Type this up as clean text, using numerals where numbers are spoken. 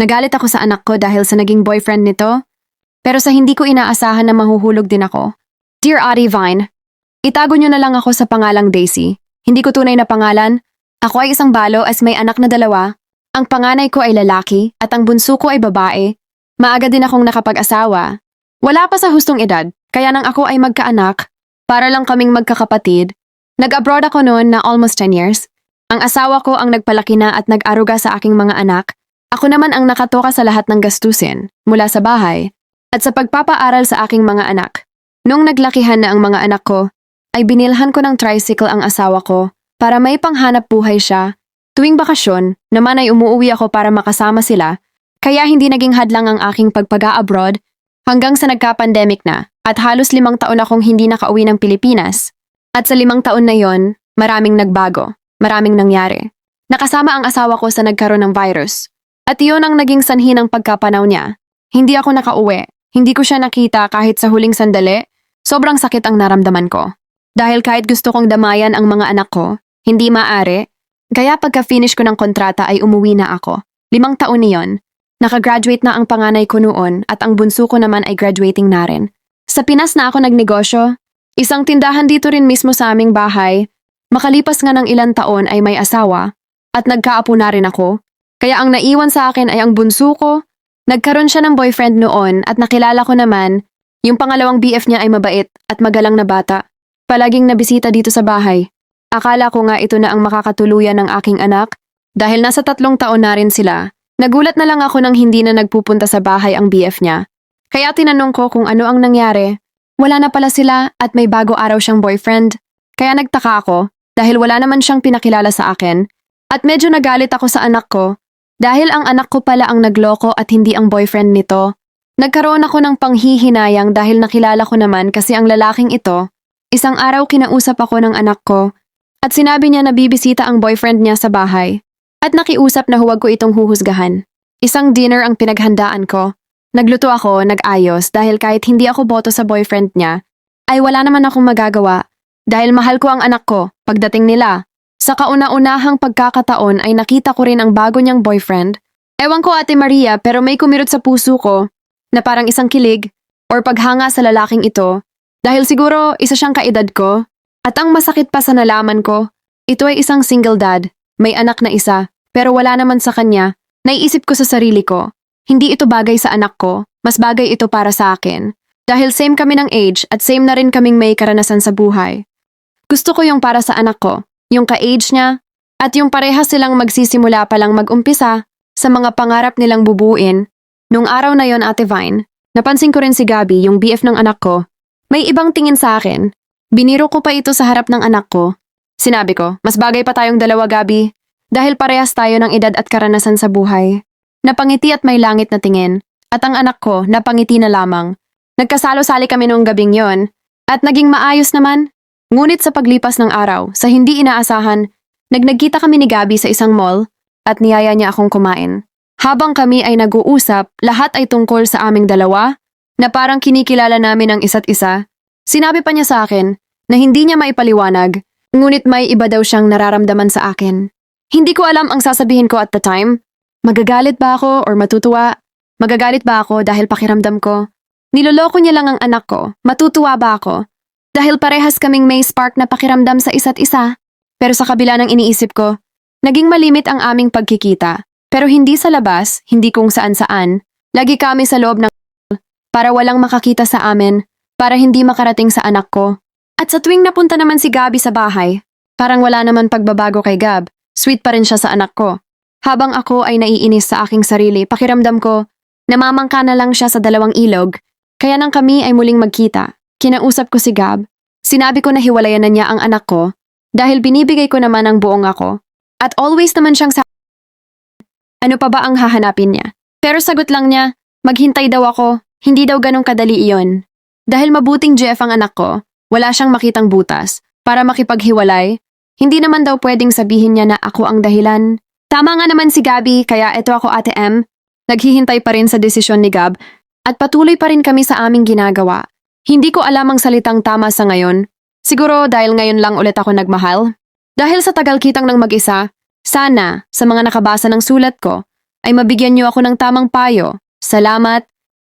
Nagalit ako sa anak ko dahil sa naging boyfriend nito, pero sa hindi ko inaasahan na mahuhulog din ako. Dear Ate Vine, itago niyo na lang ako sa pangalang Daisy. Hindi ko tunay na pangalan. Ako ay isang balo as may anak na 2. Ang panganay ko ay lalaki at ang bunso ko ay babae. Maaga din akong nakapag-asawa. Wala pa sa hustong edad, kaya nang ako ay magkaanak, para lang kaming magkakapatid. Nag-abroad ako noon na almost 10 years. Ang asawa ko ang nagpalaki na at nag-aruga sa aking mga anak. Ako naman ang nakatoka sa lahat ng gastusin, mula sa bahay, at sa pagpapaaral sa aking mga anak. Nung naglakihan na ang mga anak ko, ay binilhan ko ng tricycle ang asawa ko para may panghanap buhay siya. Tuwing bakasyon, naman ay umuuwi ako para makasama sila, kaya hindi naging hadlang ang aking pagpag-a-abroad hanggang sa nagka-pandemic na at halos 5 taon akong hindi nakauwi ng Pilipinas. At sa 5 taon na yon, maraming nagbago, maraming nangyari. Nakasama ang asawa ko sa nagkaroon ng virus. At iyon ang naging sanhi ng pagkapanaw niya. Hindi ako nakauwi, hindi ko siya nakita kahit sa huling sandali, sobrang sakit ang naramdaman ko. Dahil kahit gusto kong damayan ang mga anak ko, hindi maaari, kaya pagka-finish ko ng kontrata ay umuwi na ako. 5 taon niyon. Nakagraduate na ang panganay ko noon at ang bunso ko naman ay graduating na rin. Sa Pinas na ako nagnegosyo. Isang tindahan dito rin mismo sa aming bahay. Makalipas nga ng ilang taon ay may asawa at nagkaapo na rin ako. Kaya ang naiwan sa akin ay ang bunso ko. Nagkaroon siya ng boyfriend noon at nakilala ko naman, yung pangalawang BF niya ay mabait at magalang na bata. Palaging nabisita dito sa bahay. Akala ko nga ito na ang makakatuluyan ng aking anak dahil nasa 3 taon na rin sila. Nagulat na lang ako nang hindi na nagpupunta sa bahay ang BF niya. Kaya tinanong ko kung ano ang nangyari. Wala na pala sila at may bago araw siyang boyfriend. Kaya nagtaka ako dahil wala naman siyang pinakilala sa akin. At medyo nagalit ako sa anak ko dahil ang anak ko pala ang nagloko at hindi ang boyfriend nito. Nagkaroon ako ng panghihinayang dahil nakilala ko naman kasi ang lalaking ito, isang araw kinausap ako ng anak ko at sinabi niya na bibisita ang boyfriend niya sa bahay. At nakiusap na huwag ko itong huhusgahan. Isang dinner ang pinaghandaan ko. Nagluto ako, nag-ayos dahil kahit hindi ako boto sa boyfriend niya, ay wala naman akong magagawa dahil mahal ko ang anak ko pagdating nila. Sa kauna-unahang pagkakataon ay nakita ko rin ang bago niyang boyfriend. Ewan ko Ate Maria pero may kumirot sa puso ko na parang isang kilig or paghanga sa lalaking ito dahil siguro isa siyang kaedad ko. At ang masakit pa sa nalaman ko, ito ay isang single dad. May anak na isa, pero wala naman sa kanya. Naiisip ko sa sarili ko, hindi ito bagay sa anak ko, mas bagay ito para sa akin. Dahil same kami ng age at same na rin kaming may karanasan sa buhay. Gusto ko yung para sa anak ko, yung ka-age niya, at yung parehas silang magsisimula palang mag-umpisa sa mga pangarap nilang bubuin. Nung araw na yon Ate Vine, napansin ko rin si Gabi, yung BF ng anak ko. May ibang tingin sa akin. Biniro ko pa ito sa harap ng anak ko. Sinabi ko, mas bagay pa tayong dalawa Gabi, dahil parehas tayo ng edad at karanasan sa buhay. Napangiti at may langit na tingin, at ang anak ko napangiti na lamang. Nagkasalo-sali kami noong gabing yon, at naging maayos naman. Ngunit sa paglipas ng araw, sa hindi inaasahan, nagkita kami ni Gabi sa isang mall, at niyaya niya akong kumain. Habang kami ay nag-uusap, lahat ay tungkol sa aming dalawa, na parang kinikilala namin ang isa't isa. Sinabi pa niya sa akin, na hindi niya maipaliwanag, ngunit may iba daw siyang nararamdaman sa akin. Hindi ko alam ang sasabihin ko at the time. Magagalit ba ako or matutuwa? Magagalit ba ako dahil pakiramdam ko? Niloloko niya lang ang anak ko. Matutuwa ba ako? Dahil parehas kaming may spark na pakiramdam sa isa't isa. Pero sa kabila ng iniisip ko, naging malimit ang aming pagkikita. Pero hindi sa labas, hindi kung saan-saan. Lagi kami sa loob ng para walang makakita sa amin, para hindi makarating sa anak ko. At sa tuwing napunta naman si Gabi sa bahay, parang wala naman pagbabago kay Gab. Sweet pa rin siya sa anak ko. Habang ako ay naiinis sa aking sarili, pakiramdam ko, namamangka na lang siya sa 2 ilog, kaya nang kami ay muling magkita. Kinausap ko si Gab. Sinabi ko na hiwalayan na niya ang anak ko, dahil binibigay ko naman ang buong ako. At always naman siyang sa ano pa ba ang hahanapin niya? Pero sagot lang niya, maghintay daw ako, hindi daw ganong kadali iyon. Dahil mabuting Jeff ang anak ko, wala siyang makitang butas para makipaghiwalay. Hindi naman daw pwedeng sabihin niya na ako ang dahilan. Tama nga naman si Gabi, kaya eto ako Ate M. Naghihintay pa rin sa desisyon ni Gab at patuloy pa rin kami sa aming ginagawa. Hindi ko alam ang salitang tama sa ngayon. Siguro dahil ngayon lang ulit ako nagmahal. Dahil sa tagal kitang ng mag-isa, sana, sa mga nakabasa ng sulat ko, ay mabigyan niyo ako ng tamang payo. Salamat